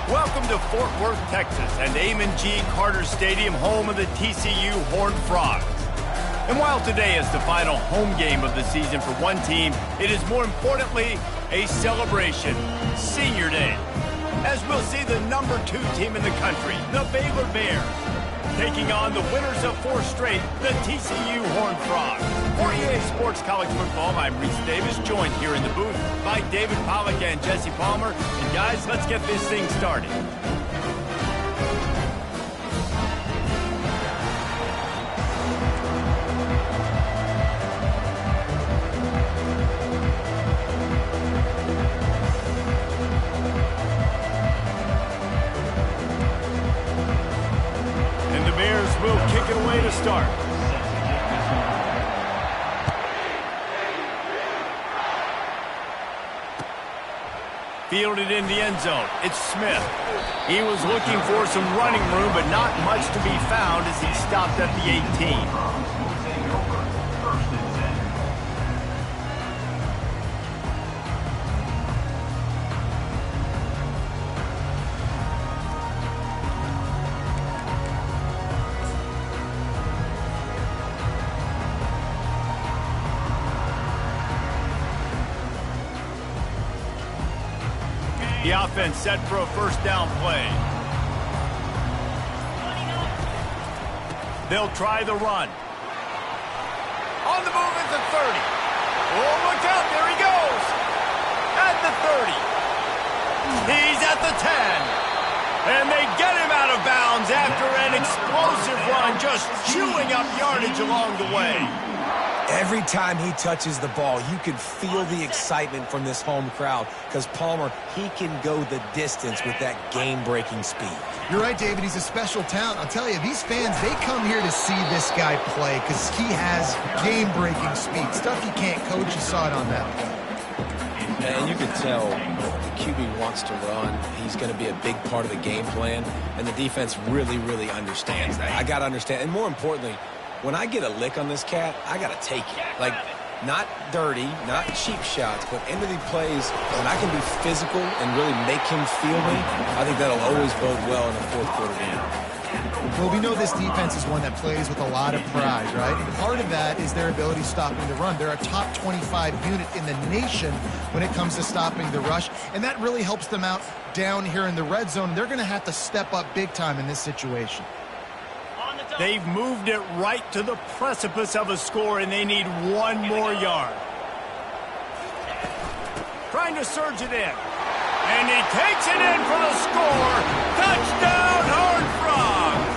Welcome to Fort Worth, Texas, and Amon G. Carter Stadium, home of the TCU Horned Frogs. And while today is the final home game of the season for one team, it is more importantly a celebration, Senior Day, as we'll see the number 2 team in the country, the Baylor Bears, taking on the winners of 4 straight, the TCU Horned Frogs. For EA Sports College Football, I'm Reese Davis, joined here in the booth by David Pollack and Jesse Palmer. And guys, let's get this thing started. Will kick it away to start. Fielded in the end zone. It's Smith. He was looking for some running room, but not much to be found as he stopped at the 18. The offense set for a first down play. They'll try the run. On the move at the 30. Oh, look out, there he goes. At the 30. He's at the 10. And they get him out of bounds after an explosive run, just chewing up yardage along the way. Every time he touches the ball, you can feel the excitement from this home crowd because Palmer, he can go the distance with that game-breaking speed. You're right, David. He's a special talent. I'll tell you, these fans, they come here to see this guy play because he has game-breaking speed. Stuff you can't coach. You saw it on that play. And you can tell the QB wants to run. He's going to be a big part of the game plan, and the defense really, really understands that. I got to understand, and more importantly, when I get a lick on this cat, I got to take it. Like, not dirty, not cheap shots, but end of the plays, when I can be physical and really make him feel me, I think that'll always bode well in the fourth quarter game. Well, we know this defense is one that plays with a lot of pride, right? And part of that is their ability stopping the run. They're a top 25 unit in the nation when it comes to stopping the rush, and that really helps them out down here in the red zone. They're going to have to step up big time in this situation. They've moved it right to the precipice of a score, and they need one more yard. Trying to surge it in. And he takes it in for the score. Touchdown, Horned Frogs!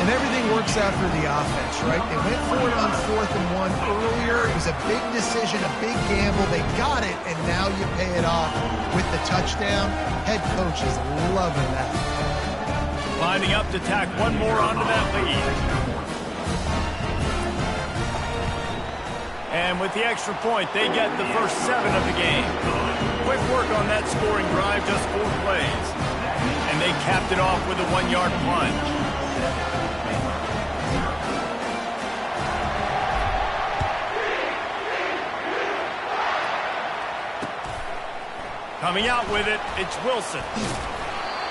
And everything works out for the offense, right? They went for it on 4th and 1 earlier. It was a big decision, a big gamble. They got it, and now you pay it off with the touchdown. Head coach is loving that. Lining up to tack one more onto that lead. And with the extra point, they get the first 7 of the game. Quick work on that scoring drive, just 4 plays. And they capped it off with a 1-yard plunge. Coming out with it, it's Wilson.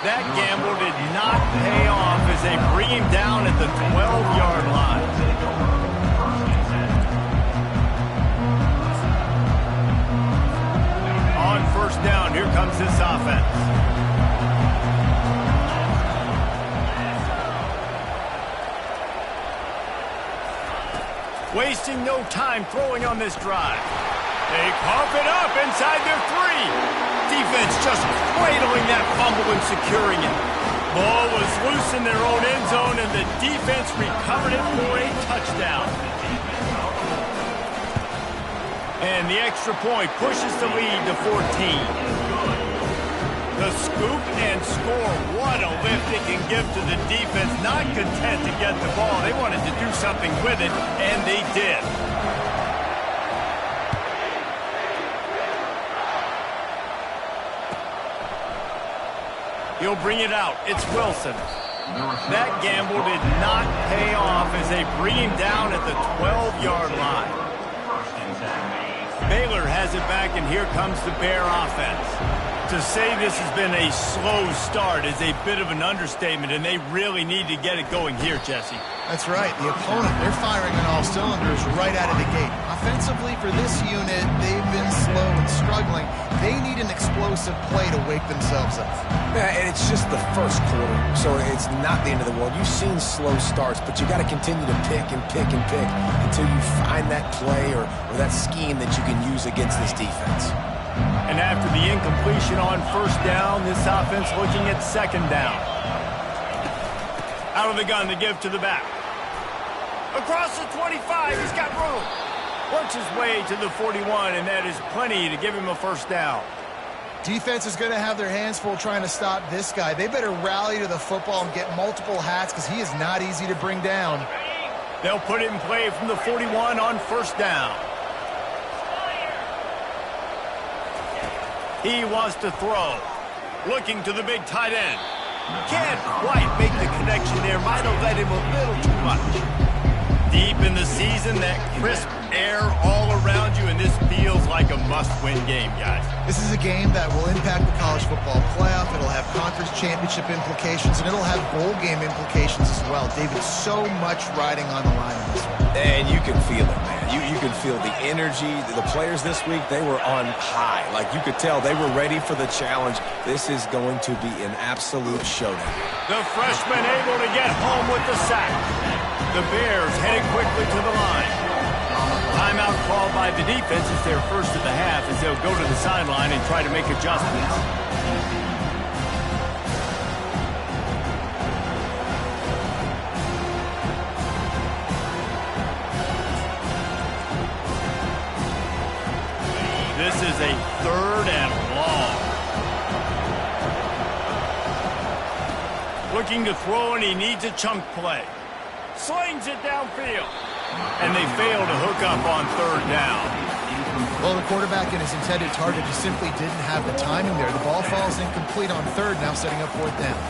That gamble did not pay off as they bring him down at the 12-yard line. On first down, here comes this offense. Wasting no time throwing on this drive. They pump it up inside their 3. Defense just cradling that fumble and securing it. Ball was loose in their own end zone, and the defense recovered it for a touchdown. And the extra point pushes the lead to 14. The scoop and score. What a lift it can give to the defense. Not content to get the ball. They wanted to do something with it, and they did. He'll bring it out. It's Wilson. That gamble did not pay off as they bring him down at the 12-yard line. Baylor has it back, and here comes the Bear offense. To say this has been a slow start is a bit of an understatement, and they really need to get it going here, Jesse. That's right. The opponent, they're firing on all cylinders right out of the gate. Offensively, for this unit, they've been slow and struggling. They need an explosive play to wake themselves up. Yeah, and it's just the first quarter, so it's not the end of the world. You've seen slow starts, but you got to continue to pick and pick and pick until you find that play or that scheme that you can use against this defense. And after the incompletion on first down, this offense looking at second down. Out of the gun, the give to the back. Across the 25, he's got room. Works his way to the 41, and that is plenty to give him a first down. Defense is going to have their hands full trying to stop this guy. They better rally to the football and get multiple hats because he is not easy to bring down. They'll put it in play from the 41 on first down. He wants to throw. Looking to the big tight end. Can't quite make the connection there. Might have led him a little too much. Deep in the season, that crisp air all around you, and this feels like a must-win game, guys. This is a game that will impact the college football playoff. It'll have conference championship implications, and it'll have bowl game implications as well. David, so much riding on the line in this one. And you can feel it, man. You can feel the energy. The players this week, they were on high. Like, you could tell they were ready for the challenge. This is going to be an absolute showdown. The freshman able to get home with the sack. The Bears heading quickly to the line. Timeout called by the defense. It's their first of the half as they'll go to the sideline and try to make adjustments. This is a third and long. Looking to throw, and he needs a chunk play. Slings it downfield. And they fail to hook up on third down. Well, the quarterback and his intended target just simply didn't have the timing there. The ball falls incomplete on third, now setting up fourth down.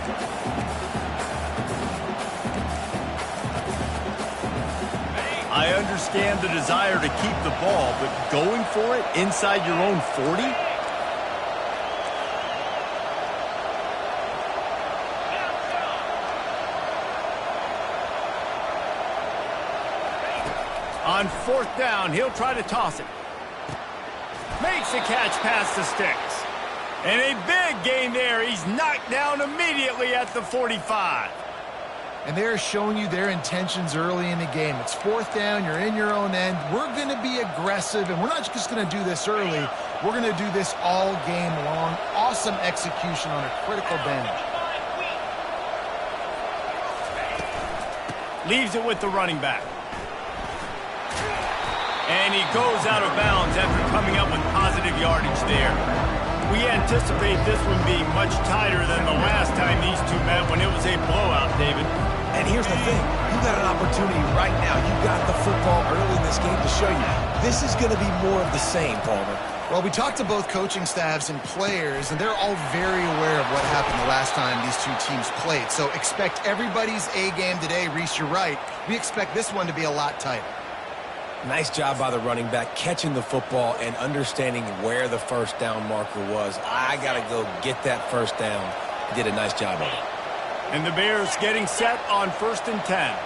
I understand the desire to keep the ball, but going for it inside your own 40? On fourth down, he'll try to toss it. Makes the catch past the sticks. And a big gain there. He's knocked down immediately at the 45. And they're showing you their intentions early in the game. It's fourth down, you're in your own end. We're going to be aggressive, and we're not just going to do this early. We're going to do this all game long. Awesome execution on a critical bend. Leaves it with the running back. And he goes out of bounds after coming up with positive yardage there. We anticipate this one being much tighter than the last time these two met when it was a blowout, David. And here's the thing. You got an opportunity right now. You got the football early in this game to show you. This is going to be more of the same, Palmer. Well, we talked to both coaching staffs and players, and they're all very aware of what happened the last time these two teams played. So expect everybody's A game today. Reese, you're right. We expect this one to be a lot tighter. Nice job by the running back, catching the football and understanding where the first down marker was. I got to go get that first down. He did a nice job of it. And the Bears getting set on first and 10.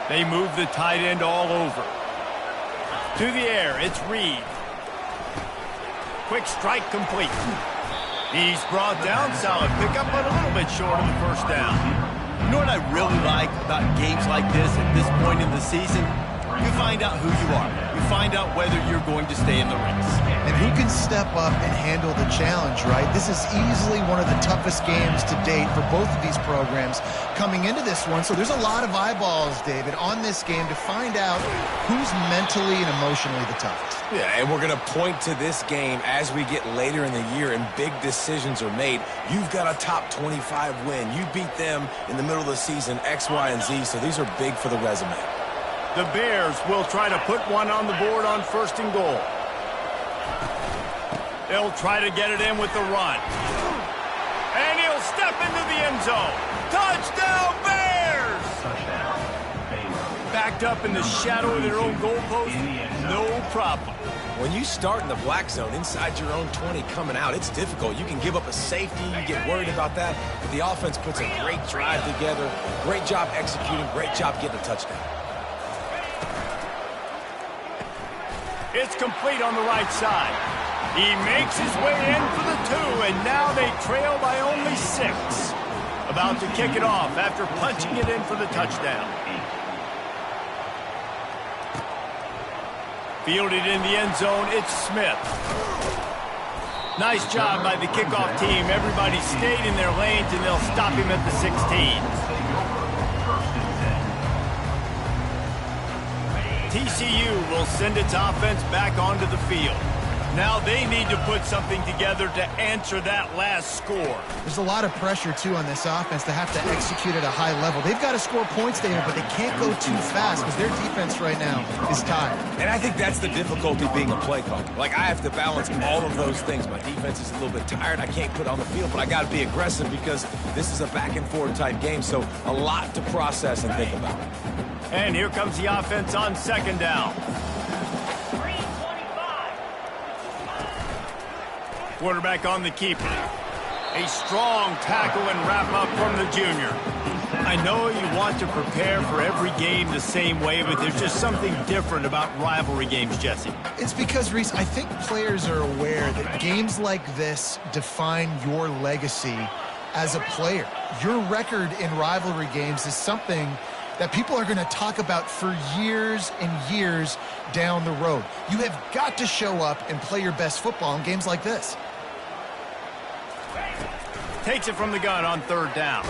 They move the tight end all over. To the air, it's Reed. Quick strike complete. He's brought down, solid pickup, but a little bit short of the first down. You know what I really like about games like this at this point in the season? You find out who you are. You find out whether you're going to stay in the race. And who can step up and handle the challenge, right? This is easily one of the toughest games to date for both of these programs coming into this one. So there's a lot of eyeballs, David, on this game to find out who's mentally and emotionally the toughest. Yeah, and we're going to point to this game as we get later in the year and big decisions are made. You've got a top 25 win. You beat them in the middle of the season, X, Y, and Z, so these are big for the resume. The Bears will try to put one on the board on first and goal. They'll try to get it in with the run. And he'll step into the end zone. Touchdown, Bears! Backed up in the shadow of their own goalpost, no problem. When you start in the black zone inside your own 20 coming out, it's difficult. You can give up a safety, you get worried about that, but the offense puts a great drive together, great job executing, great job getting a touchdown. It's complete on the right side. He makes his way in for the 2, and now they trail by only 6. About to kick it off after punching it in for the touchdown. Fielded in the end zone, it's Smith. Nice job by the kickoff team. Everybody stayed in their lanes, and they'll stop him at the 16. TCU will send its offense back onto the field. Now they need to put something together to answer that last score. There's a lot of pressure, too, on this offense to have to execute at a high level. They've got to score points there, but they can't go too fast because their defense right now is tired. And I think that's the difficulty being a play caller. Like, I have to balance all of those things. My defense is a little bit tired. I can't put on the field, but I got to be aggressive because this is a back-and-forth type game, so a lot to process and think about. And here comes the offense on second down. Quarterback on the keeper. A strong tackle and wrap up from the junior. I know you want to prepare for every game the same way, but there's just something different about rivalry games, Jesse. It's because, Reese, I think players are aware that games like this define your legacy as a player. Your record in rivalry games is something that people are going to talk about for years and years down the road. You have got to show up and play your best football in games like this. Takes it from the gun on third down.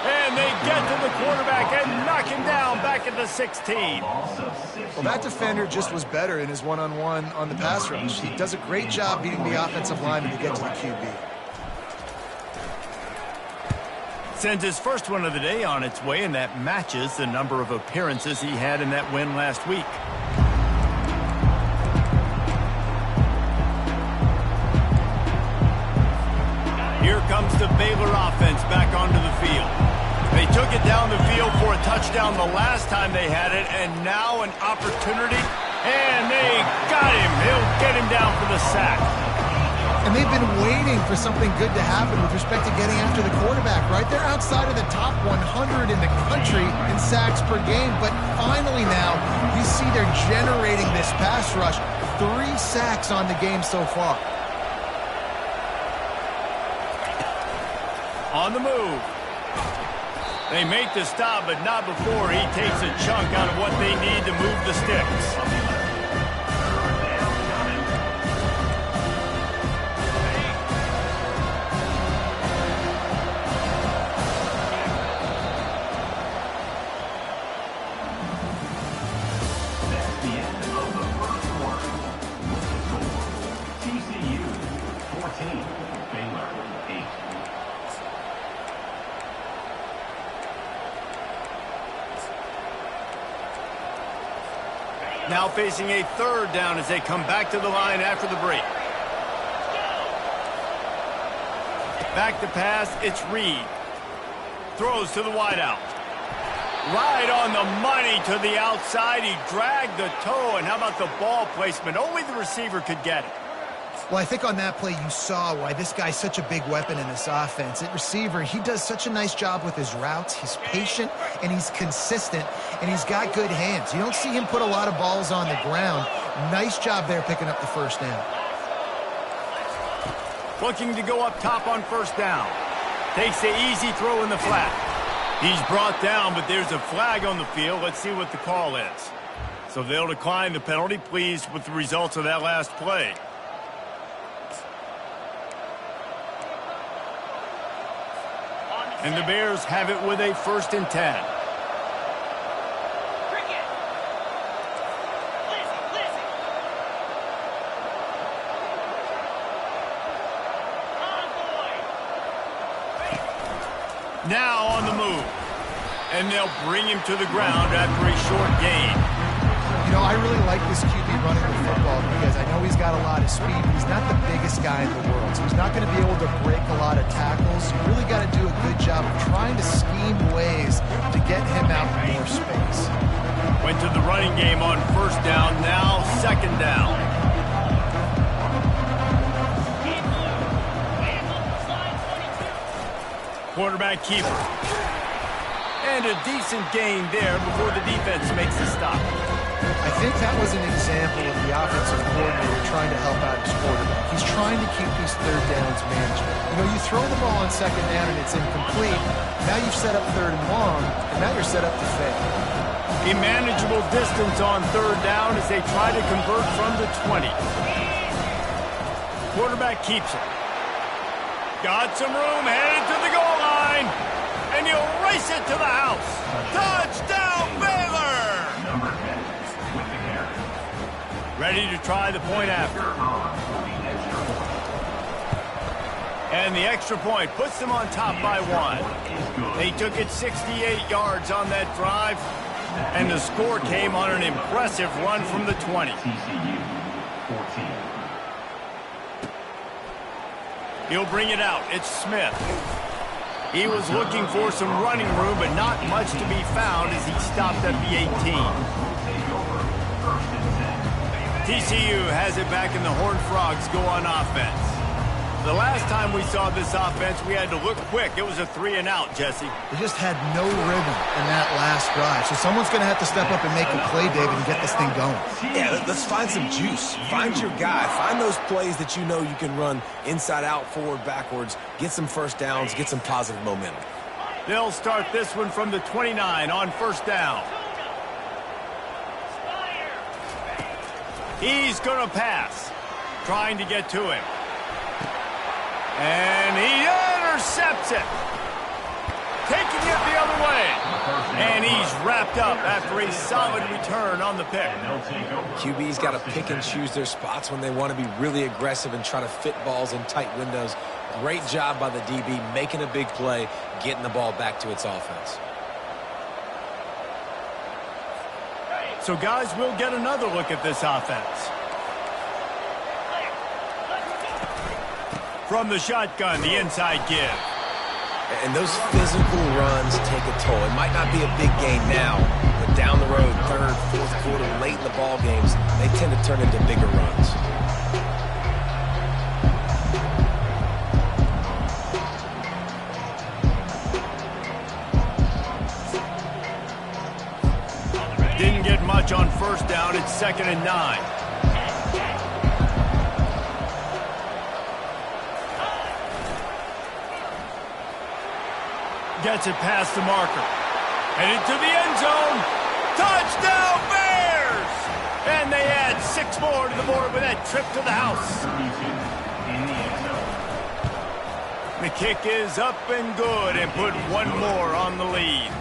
And they get to the quarterback and knock him down back at the 16. Well, that defender just was better in his one-on-one on the pass rush. He does a great job beating the offensive lineman to get to the QB. Sends his first one of the day on its way, and that matches the number of appearances he had in that win last week. Here comes the Baylor offense back onto the field. They took it down the field for a touchdown the last time they had it, and now an opportunity, and they got him. He'll get him down for the sack. And they've been waiting for something good to happen with respect to getting after the quarterback, right? They're outside of the top 100 in the country in sacks per game, but finally now you see they're generating this pass rush. 3 sacks on the game so far. On the move. They make the stop, but not before he takes a chunk out of what they need to move the sticks. Now facing a third down as they come back to the line after the break. Back to pass, it's Reed. Throws to the wideout. Right on the money to the outside. He dragged the toe, and how about the ball placement? Only the receiver could get it. Well, I think on that play you saw why this guy's such a big weapon in this offense. At receiver, he does such a nice job with his routes. He's patient, and he's consistent, and he's got good hands. You don't see him put a lot of balls on the ground. Nice job there picking up the first down. Looking to go up top on first down. Takes the easy throw in the flat. He's brought down, but there's a flag on the field. Let's see what the call is. So they'll decline the penalty. Pleased with the results of that last play. And the Bears have it with a 1st and 10. Now on the move. And they'll bring him to the ground after a short gain. You know, I really like this QB running the football because I know he's got a lot of speed, but he's not the biggest guy in the world. So he's not going to be able to break a lot of tackles. You really got to do a good job of trying to scheme ways to get him out in more space. Went to the running game on first down, now second down. Quarterback keeper. And a decent gain there before the defense makes a stop. I think that was an example of the offensive coordinator trying to help out his quarterback. He's trying to keep these third downs manageable. You know, you throw the ball on second down and it's incomplete. Now you've set up third and long, and now you're set up to fail. A manageable distance on third down as they try to convert from the 20. Quarterback keeps it. Got some room, headed to the goal line. And he'll race it to the house. Touchdown, Baylor! Ready to try the point after. And the extra point puts them on top by 1. They took it 68 yards on that drive. And the score came on an impressive run from the 20. He'll bring it out. It's Smith. He was looking for some running room, but not much to be found as he stopped at the 18. TCU has it back and the Horned Frogs go on offense. The last time we saw this offense, we had to look quick. It was a 3-and-out, Jesse. They just had no rhythm in that last drive. So someone's going to have to step up and make a play, David, and get this thing going. Yeah, let's find some juice. Find your guy. Find those plays that you know you can run inside out, forward, backwards. Get some first downs. Get some positive momentum. They'll start this one from the 29 on first down. He's going to pass. Trying to get to him. And he intercepts it. Taking it the other way. And he's wrapped up after a solid return on the pick. QB's got to pick and choose their spots when they want to be really aggressive and try to fit balls in tight windows. Great job by the DB making a big play, getting the ball back to its offense. So, guys, we'll get another look at this offense. From the shotgun, the inside give. And those physical runs take a toll. It might not be a big gain now, but down the road, third, fourth quarter, late in the ball games, they tend to turn into bigger runs. Didn't get much on first down. It's 2nd and 9. Gets it past the marker. Headed to the end zone. Touchdown, Bears! And they add 6 more to the board with that trip to the house. The kick is up and good and put 1 more on the lead.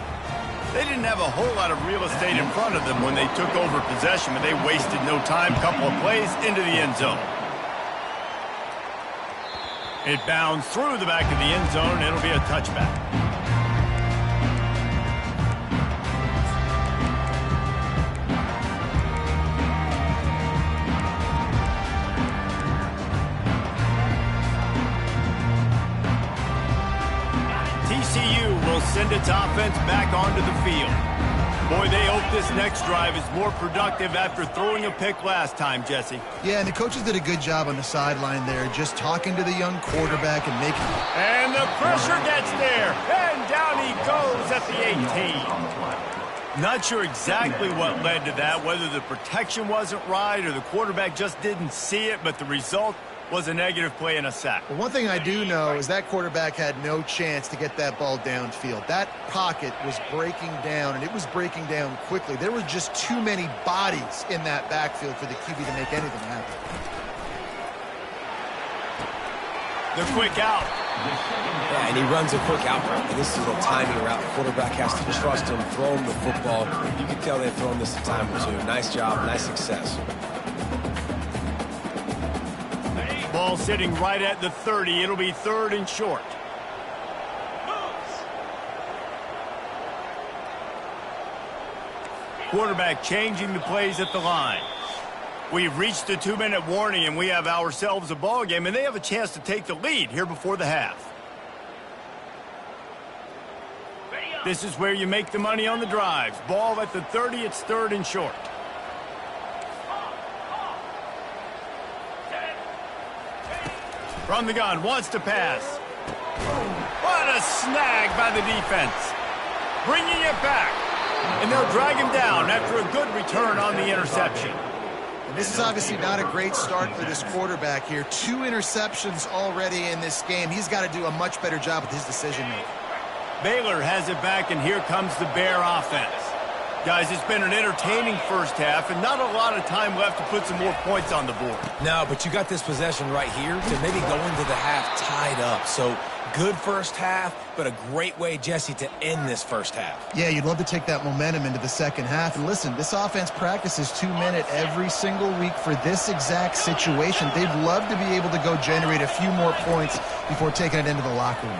They didn't have a whole lot of real estate in front of them when they took over possession, but they wasted no time. Couple of plays into the end zone. It bounds through the back of the end zone. It'll be a touchback. TCU will send its offense back onto the field. Boy, they hope this next drive is more productive after throwing a pick last time, Jesse. Yeah, and the coaches did a good job on the sideline there, just talking to the young quarterback and making... And the pressure gets there, and down he goes at the 18. Not sure exactly what led to that, whether the protection wasn't right or the quarterback just didn't see it, but the result was a negative play and a sack. Well, one thing I do know is that quarterback had no chance to get that ball downfield. That pocket was breaking down, and it was breaking down quickly. There were just too many bodies in that backfield for the QB to make anything happen. The quick out. Yeah, and he runs a quick out route. And this is a timing route. The quarterback has to trust him, throw him the football. You can tell they've thrown this a time or two. Nice job, nice success. Ball sitting right at the 30. It'll be 3rd and short. Quarterback changing the plays at the line. We've reached the 2-minute warning, and we have ourselves a ball game, and they have a chance to take the lead here before the half. Ready This is where you make the money on the drives. Ball at the 30, it's 3rd and short. From the gun, wants to pass. What a snag by the defense. Bringing it back. And they'll drag him down after a good return on the interception. And this is obviously not a great start for this quarterback here. 2 interceptions already in this game. He's got to do a much better job with his decision-making. Baylor has it back, and here comes the Bear offense. Guys, it's been an entertaining first half, and not a lot of time left to put some more points on the board. No, but you got this possession right here to maybe go into the half tied up. So good first half, but a great way, Jesse, to end this first half. Yeah, you'd love to take that momentum into the second half. And listen, this offense practices 2-minute every single week for this exact situation. They'd love to be able to go generate a few more points before taking it into the locker room.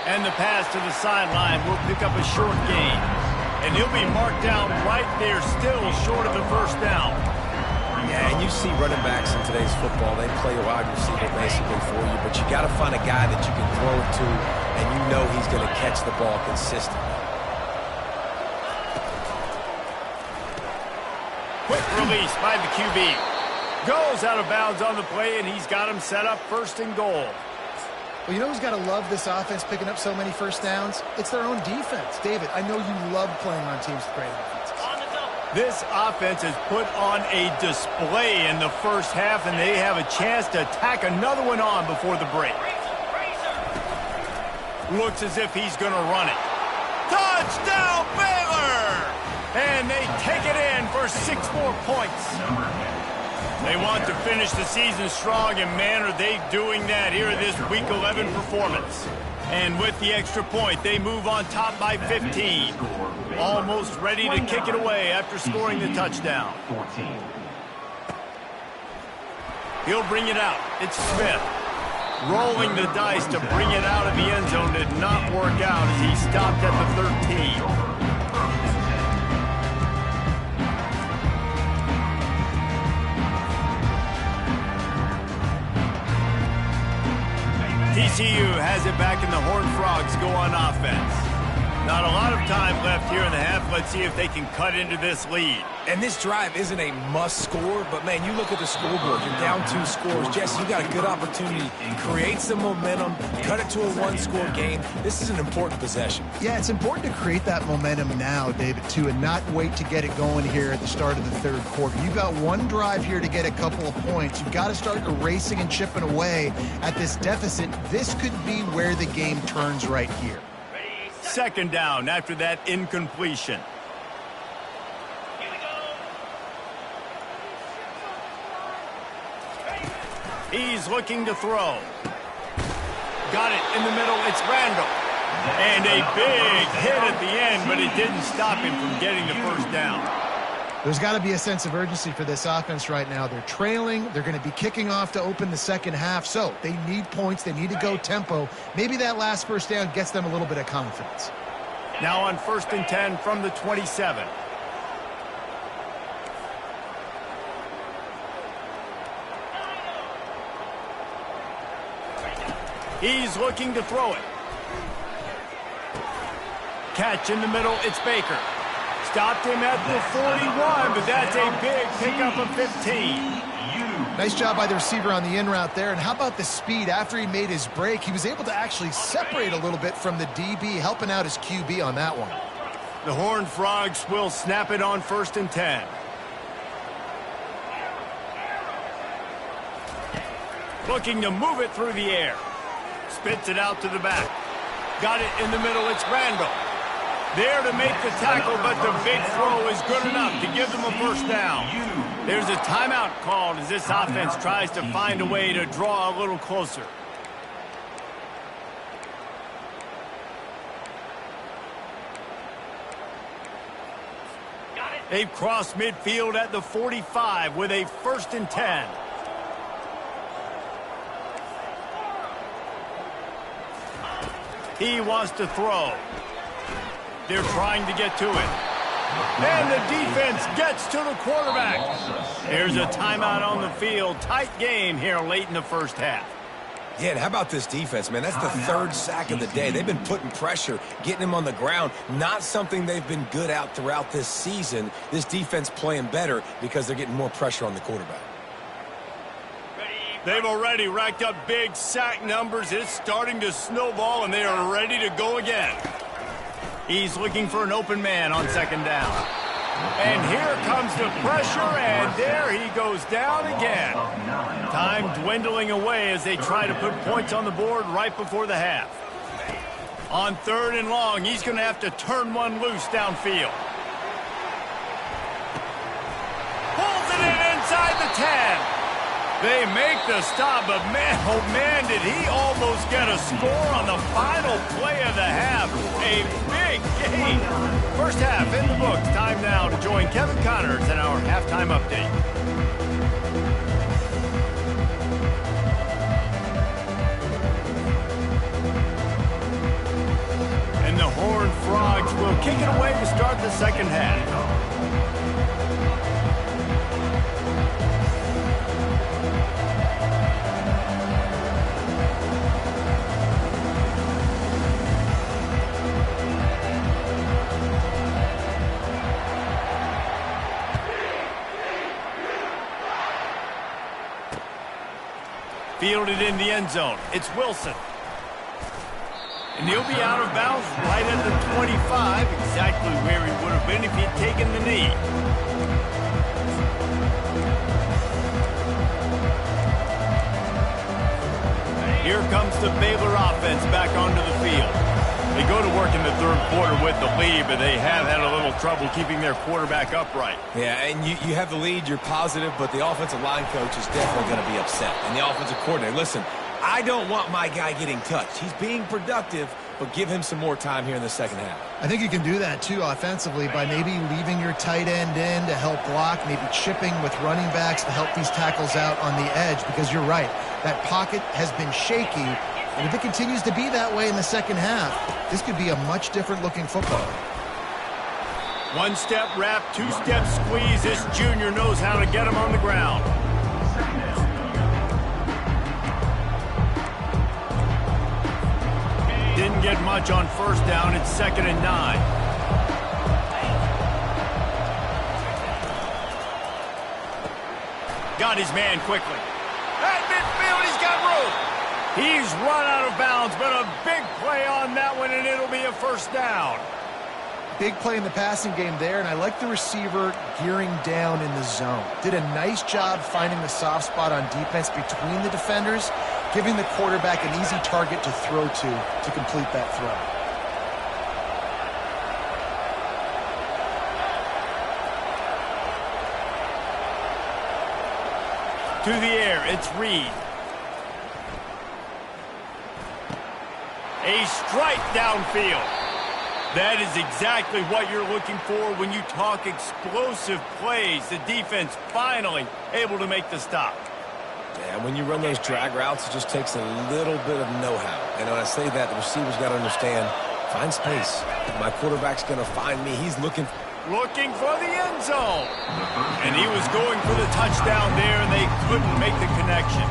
And the pass to the sideline will pick up a short gain. And he'll be marked down right there, still short of the first down. Yeah, and you see running backs in today's football, they play a wide receiver basically for you, but you got to find a guy that you can throw it to, and you know he's going to catch the ball consistently. Quick release by the QB. Goes out of bounds on the play, and he's got him set up 1st and goal. Well, you know who's got to love this offense picking up so many first downs? It's their own defense. David, I know you love playing on teams with great offenses. This offense has put on a display in the first half, and they have a chance to tack another one on before the break. Looks as if he's going to run it. Touchdown, Baylor! And they take it in for 6 more points. They want to finish the season strong, and man, are they doing that here in this Week 11 performance. And with the extra point, they move on top by 15. Almost ready to kick it away after scoring the touchdown. He'll bring it out. It's Smith. Rolling the dice to bring it out of the end zone did not work out as he stopped at the 13. TCU has it back, and the Horned Frogs go on offense. Not a lot of time left here in the half. Let's see if they can cut into this lead. And this drive isn't a must score, but man, you look at the scoreboard, you're down 2 scores. Jesse, you got a good opportunity. Create some momentum, cut it to a 1-score game. This is an important possession. Yeah, it's important to create that momentum now, David, too, and not wait to get it going here at the start of the 3rd quarter. You've got 1 drive here to get a couple of points. You've got to start erasing and chipping away at this deficit. This could be where the game turns right here. 2nd down after that incompletion. He's looking to throw. Got it in the middle. It's Randall. And a big hit at the end, but it didn't stop him from getting the first down. There's got to be a sense of urgency for this offense right now. They're trailing. They're going to be kicking off to open the second half. So they need points. They need to go tempo. Maybe that last first down gets them a little bit of confidence. Now on 1st and 10 from the 27. He's looking to throw it. Catch in the middle, it's Baker. Stopped him at the 41, but that's a big pickup of 15. Nice job by the receiver on the in route there. And how about the speed? After he made his break, he was able to actually separate a little bit from the DB, helping out his QB on that one. The Horned Frogs will snap it on 1st and 10. Looking to move it through the air. Spits it out to the back. Got it in the middle, it's Randall. There to make the tackle, but the big throw is good enough to give them a first down. There's a timeout called as this offense tries to find a way to draw a little closer. They've crossed midfield at the 45 with a 1st and 10. He wants to throw. They're trying to get to it. And the defense gets to the quarterback. There's a timeout on the field. Tight game here late in the first half. Yeah, and how about this defense, man? That's the third sack of the day. They've been putting pressure, getting him on the ground. Not something they've been good at throughout this season. This defense playing better because they're getting more pressure on the quarterback. They've already racked up big sack numbers. It's starting to snowball, and they are ready to go again. He's looking for an open man on second down. And here comes the pressure, and there he goes down again. Time dwindling away as they try to put points on the board right before the half. On third and long, he's going to have to turn one loose downfield. Pulls it in inside the 10. They make the stop, but man, oh man, did he almost get a score on the final play of the half. A big game. First half in the books. Time now to join Kevin Connors in our halftime update. And the Horned Frogs will kick it away to start the second half. Fielded in the end zone. It's Wilson. And he'll be out of bounds right at the 25, exactly where he would have been if he'd taken the knee. Here comes the Baylor offense back onto the field. They go to work in the third quarter with the lead, but they have had a little trouble keeping their quarterback upright. Yeah, and you have the lead, you're positive, but the offensive line coach is definitely going to be upset. And the offensive coordinator, listen, I don't want my guy getting touched. He's being productive, but give him some more time here in the second half. I think you can do that, too, offensively, by maybe leaving your tight end in to help block, maybe chipping with running backs to help these tackles out on the edge, because you're right. That pocket has been shaky, and if it continues to be that way in the second half, this could be a much different looking football. One-step wrap, two-step squeeze. This junior knows how to get him on the ground. Didn't get much on first down. It's 2nd and 9. Got his man quickly. At midfield, he's got room. He's run out of bounds, but a big play on that one, and it'll be a first down. Big play in the passing game there, and I like the receiver gearing down in the zone. Did a nice job finding the soft spot on defense between the defenders, giving the quarterback an easy target to throw to complete that throw. To the air, it's Reed. A strike downfield. That is exactly what you're looking for when you talk explosive plays. The defense finally able to make the stop. Yeah, when you run those drag routes, it just takes a little bit of know-how. And when I say that, the receiver's got to understand, find space. My quarterback's going to find me. He's looking for the end zone. And he was going for the touchdown there, and they couldn't make the connection.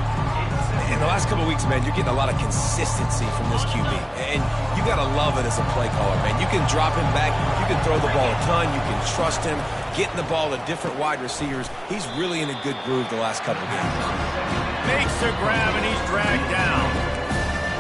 In the last couple of weeks, man, you're getting a lot of consistency from this QB. And you got to love it as a play caller, man. You can drop him back. You can throw the ball a ton. You can trust him. Getting the ball to different wide receivers. He's really in a good groove the last couple of games. Makes the grab, and he's dragged down.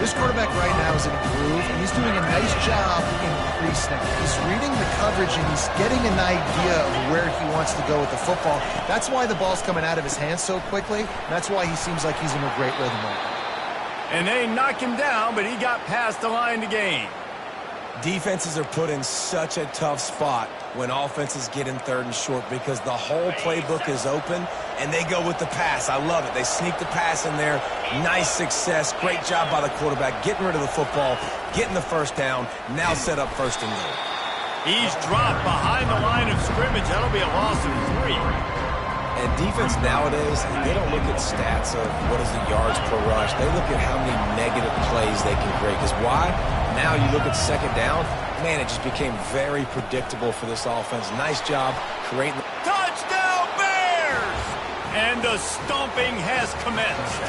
This quarterback right now is in a groove, and he's doing a nice job in pre-snap. He's reading the coverage, and he's getting an idea of where he wants to go with the football. That's why the ball's coming out of his hands so quickly. That's why he seems like he's in a great rhythm right now. And they knock him down, but he got past the line to gain. Defenses are put in such a tough spot when offenses get in third and short because the whole playbook is open, and they go with the pass. I love it. They sneak the pass in there. Nice success. Great job by the quarterback getting rid of the football, getting the first down, now set up 1st and goal. He's dropped behind the line of scrimmage. That'll be a loss of 3. And defense nowadays, they don't look at stats of what is the yards per rush. They look at how many negative plays they can create. Because why? Now you look at 2nd down, man, it just became very predictable for this offense. Nice job creating. Touchdown Bears! And the stomping has commenced.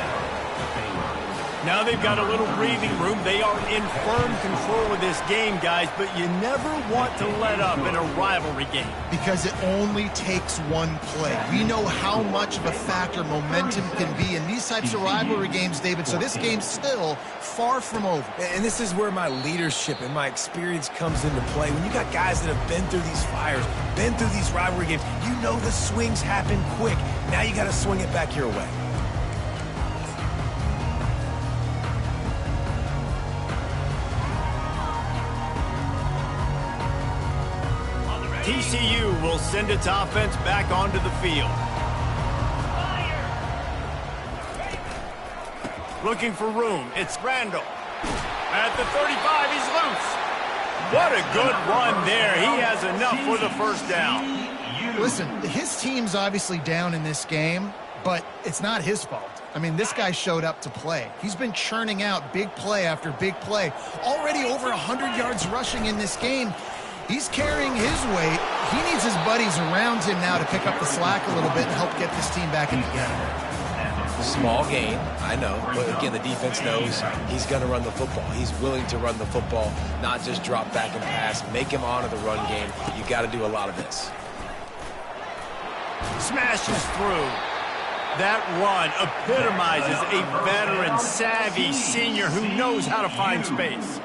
Now they've got a little breathing room. They are in firm control of this game, guys, but you never want to let up in a rivalry game. Because it only takes one play. We know how much of a factor momentum can be in these types of rivalry games, David, so this game's still far from over. And this is where my leadership and my experience comes into play. When you got guys that have been through these fires, been through these rivalry games, you know the swings happen quick. Now you got to swing it back your way. TCU will send its offense back onto the field. Looking for room. It's Randall. At the 35, he's loose. What a good run there. He has enough for the first down. Listen, his team's obviously down in this game, but it's not his fault. I mean, this guy showed up to play. He's been churning out big play after big play. Already over 100 yards rushing in this game. He's carrying his weight. He needs his buddies around him now to pick up the slack a little bit and help get this team back in the game. Small gain, I know. But again, the defense knows he's going to run the football. He's willing to run the football, not just drop back and pass. Make him honor the run game. You got to do a lot of this. Smashes through. That run epitomizes a veteran, savvy senior who knows how to find space.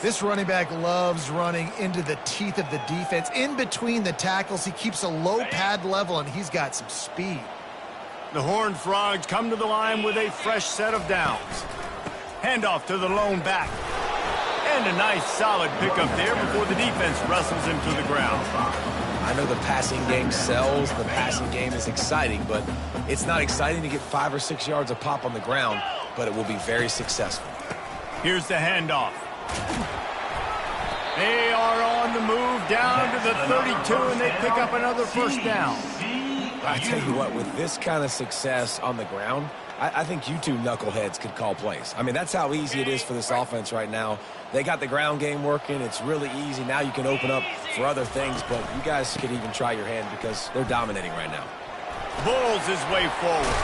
This running back loves running into the teeth of the defense. In between the tackles, he keeps a low pad level, and he's got some speed. The Horned Frogs come to the line with a fresh set of downs. Handoff to the lone back. And a nice solid pickup there before the defense wrestles him to the ground. I know the passing game sells, the passing game is exciting, but it's not exciting to get 5 or 6 yards a pop on the ground, but it will be very successful. Here's the handoff. They are on the move down to the 32, and they pick up another first down. I tell you what, with this kind of success on the ground, I think you two knuckleheads could call plays. I mean, that's how easy it is for this offense right now. They got the ground game working. It's really easy. Now you can open up for other things, but you guys could even try your hand because they're dominating right now. Bulls his way forward.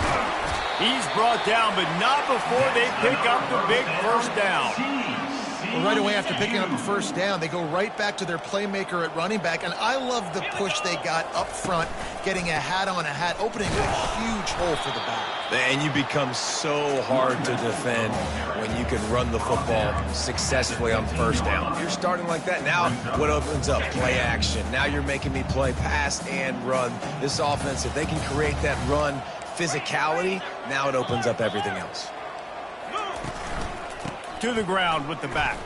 He's brought down, but not before they pick up the big first down. Well, right away after picking up the first down, they go right back to their playmaker at running back, and I love the push they got up front, getting a hat on a hat, opening a huge hole for the back. And you become so hard to defend when you can run the football successfully on first down. You're starting like that. Now what opens up? Play action. Now you're making me play pass and run. This offense, if they can create that run physicality, now it opens up everything else. To the ground with the back.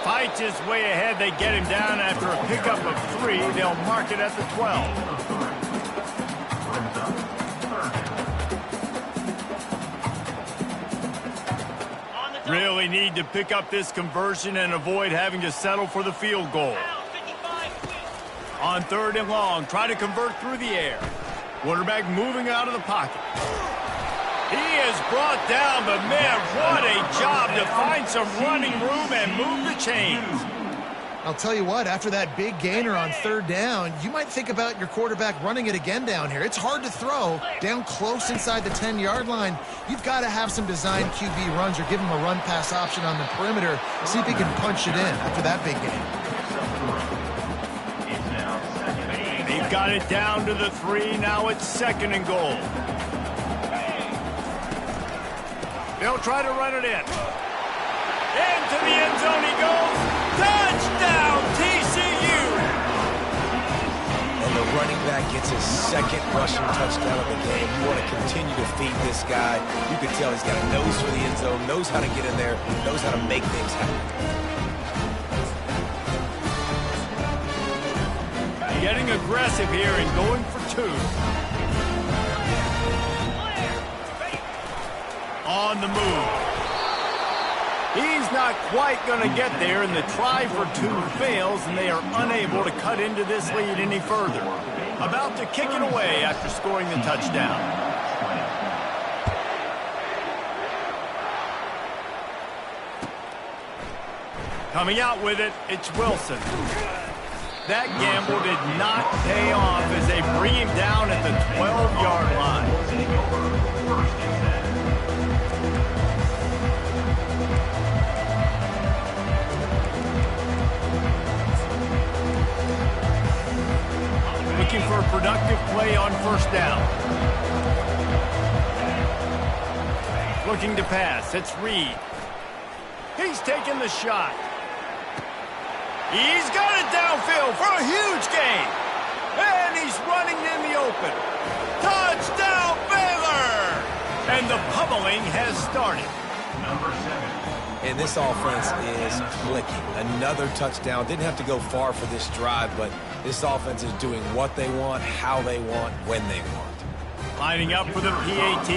Fights his way ahead. They get him down after a pickup of 3. They'll mark it at the 12. Really need to pick up this conversion and avoid having to settle for the field goal. On 3rd and long, try to convert through the air. Quarterback moving out of the pocket. He is brought down, but man, what a job to find some running room and move the chains. I'll tell you what, after that big gainer on 3rd down, you might think about your quarterback running it again down here. It's hard to throw down close inside the 10-yard line. You've got to have some designed QB runs or give him a run-pass option on the perimeter. See if he can punch it in after that big gain. They've got it down to the 3. Now it's 2nd and goal. They'll try to run it in. Into the end zone he goes. Touchdown, TCU! And the running back gets his 2nd rushing touchdown of the game. You want to continue to feed this guy. You can tell he's got a nose for the end zone, knows how to get in there, knows how to make things happen. Getting aggressive here and going for 2. On the move. He's not quite going to get there, and the try for 2 fails, and they are unable to cut into this lead any further. About to kick it away after scoring the touchdown. Coming out with it, it's Wilson. That gamble did not pay off as they bring him down at the 12-yard line. Looking to pass. It's Reed. He's taking the shot. He's got it downfield for a huge gain. And he's running in the open. Touchdown, Baylor! And the pummeling has started. Number 7. And this offense is clicking. Another touchdown. Didn't have to go far for this drive, but this offense is doing what they want, how they want, when they want. Lining up for the PAT.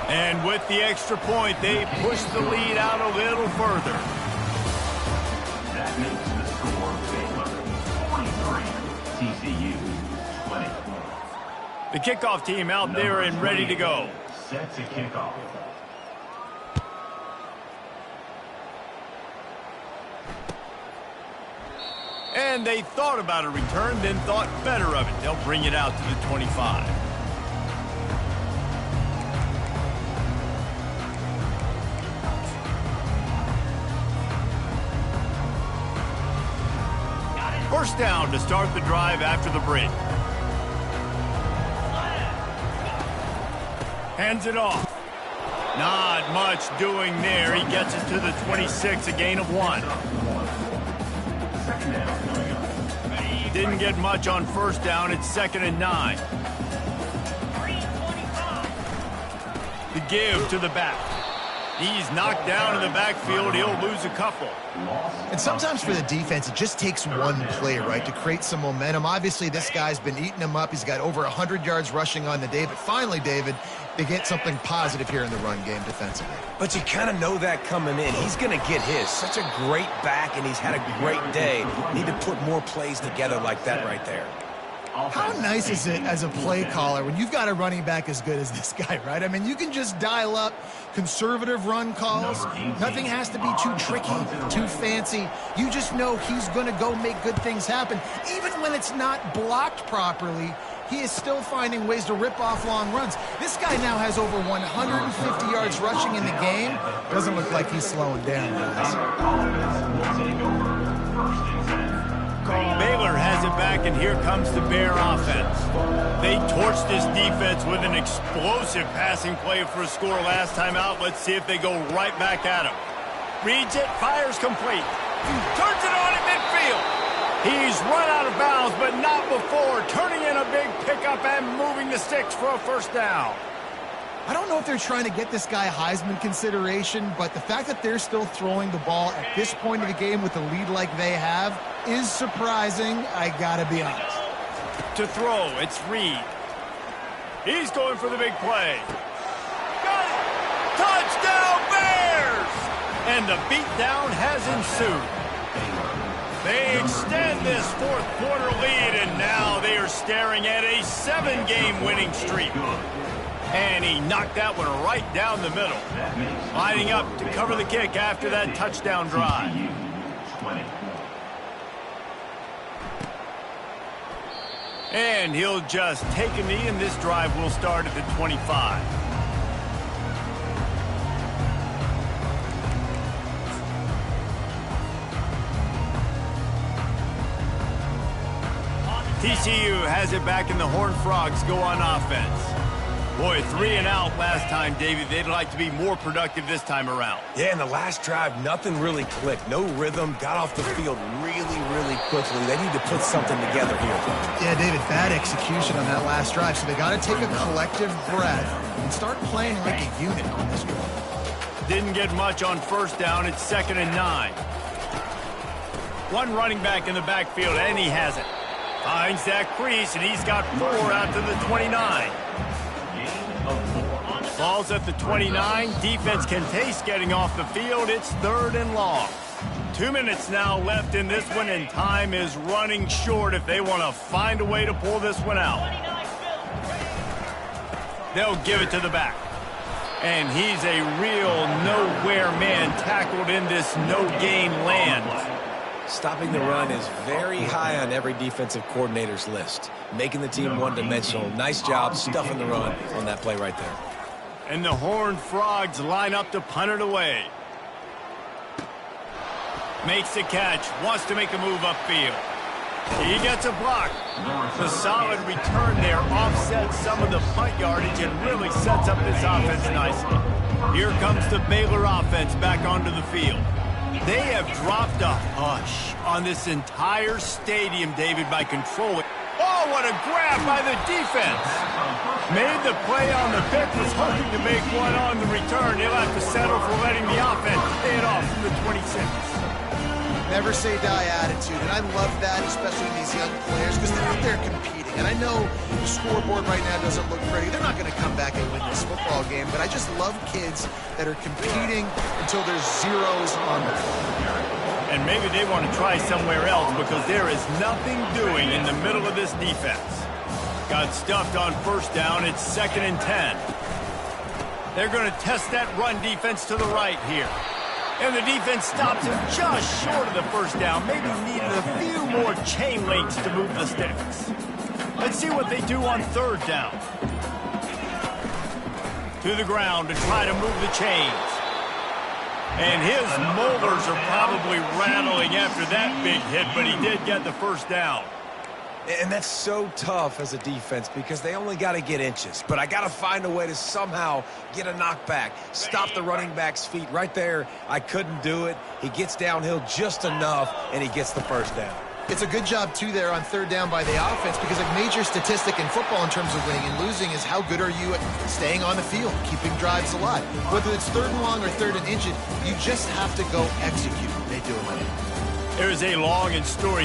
And with the extra point, they push the lead out a little further. That makes the score Baylor 23, TCU 20. The kickoff team out there and ready to go. Set to kickoff. And they thought about a return, then thought better of it. They'll bring it out to the 25. First down to start the drive after the break. Hands it off. Not much doing there. He gets it to the 26, a gain of 1. Didn't get much on first down. It's 2nd and 9. The give to the back. He's knocked down in the backfield. He'll lose a couple. And sometimes for the defense, it just takes one play, right, to create some momentum. Obviously, this guy's been eating them up. He's got over 100 yards rushing on the day. But finally, David, they get something positive here in the run game defensively. But you kind of know that coming in. He's going to get his. Such a great back, and he's had a great day. Need to put more plays together like that right there. How nice is it as a play caller when you've got a running back as good as this guy, right? I mean, you can just dial up conservative run calls. Nothing has to be too tricky, too fancy. You just know he's going to go make good things happen. Even when it's not blocked properly, he is still finding ways to rip off long runs. This guy now has over 150 yards rushing in the game. Doesn't look like he's slowing down, guys. Baylor has it back, and here comes the Bear offense. They torched this defense with an explosive passing play for a score last time out. Let's see if they go right back at him. Reads it, fires complete. Turns it on at midfield. He's run out of bounds, but not before turning in a big pickup and moving the sticks for a first down. I don't know if they're trying to get this guy Heisman consideration, but the fact that they're still throwing the ball at this point of the game with a lead like they have is surprising, I gotta be honest. To throw, it's Reed. He's going for the big play. Got it! Touchdown Bears! And the beatdown has ensued. They extend this fourth quarter lead, and now they are staring at a 7-game winning streak. And he knocked that one right down the middle. Lining up to cover the kick after that touchdown drive. And he'll just take a knee, and this drive will start at the 25. TCU has it back, and the Horned Frogs go on offense. Boy, 3 and out last time, David. They'd like to be more productive this time around. Yeah, in the last drive, nothing really clicked. No rhythm. Got off the field really, really quickly. They need to put something together here. Yeah, David, bad execution on that last drive. So they got to take a collective breath and start playing like a unit on this drive. Didn't get much on first down. It's 2nd and 9. One running back in the backfield, and he has it. Finds that crease, and he's got 4 out to the 29. Ball's at the 29. Defense can taste getting off the field. It's 3rd and long. 2 minutes now left in this one, and time is running short if they want to find a way to pull this one out. They'll give it to the back. And he's a real nowhere man tackled in this no-gain land. Stopping the run is very high on every defensive coordinator's list. Making the team one-dimensional. Nice job stuffing the run on that play right there. And the Horned Frogs line up to punt it away. Makes the catch. Wants to make a move upfield. He gets a block. The solid return there offsets some of the punt yardage and really sets up this offense nicely. Here comes the Baylor offense back onto the field. They have dropped a hush on this entire stadium, David, by controlling. Oh, what a grab by the defense. Made the play on the pick, was hoping to make one on the return. He'll have to settle for letting the offense pay it off from the 26. Never say die attitude, and I love that, especially in these young players, because they're out there competing. And I know the scoreboard right now doesn't look pretty. They're not going to come back and win this football game, but I just love kids that are competing until there's zeros on the floor. And maybe they want to try somewhere else because there is nothing doing in the middle of this defense. Got stuffed on first down. It's 2nd and 10. They're going to test that run defense to the right here. And the defense stops him just short of the first down. Maybe needed a few more chain links to move the sticks. Let's see what they do on 3rd down. To the ground to try to move the chains. And his molars are probably rattling after that big hit, but he did get the first down. And that's so tough as a defense because they only got to get inches. But I got to find a way to somehow get a knockback, stop the running back's feet. Right there, I couldn't do it. He gets downhill just enough, and he gets the first down. It's a good job, too, there on 3rd down by the offense because a major statistic in football in terms of winning and losing is how good are you at staying on the field, keeping drives alive. Whether it's 3rd and long or 3rd and inches, you just have to go execute. They do it. There is a long and storied